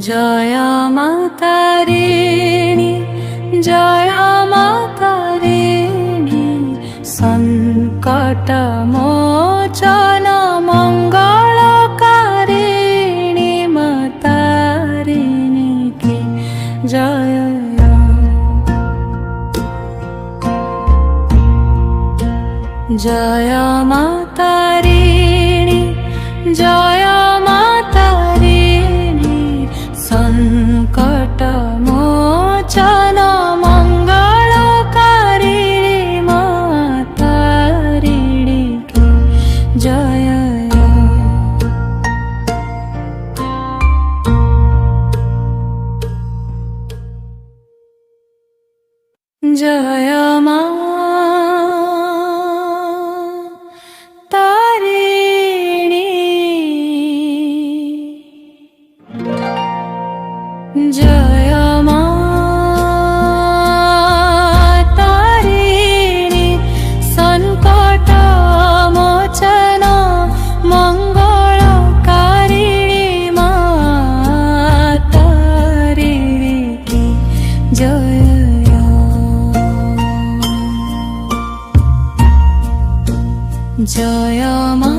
জয় মা তারিণী, জয় মা তারিণী, সংকট মোচন মঙ্গলকারিণী, মা তারিণী কি জয়। জয় মা তারিণী, জয় মা তারিণী, সংকট মোচন মঙ্গলকারিণী, মা তারিণী কি জয়। জয় মা তারিণী, জয় মা তারিণী, সংকট মোচন মঙ্গলকারিণী, মা তারিণী কি জয়। জয় মা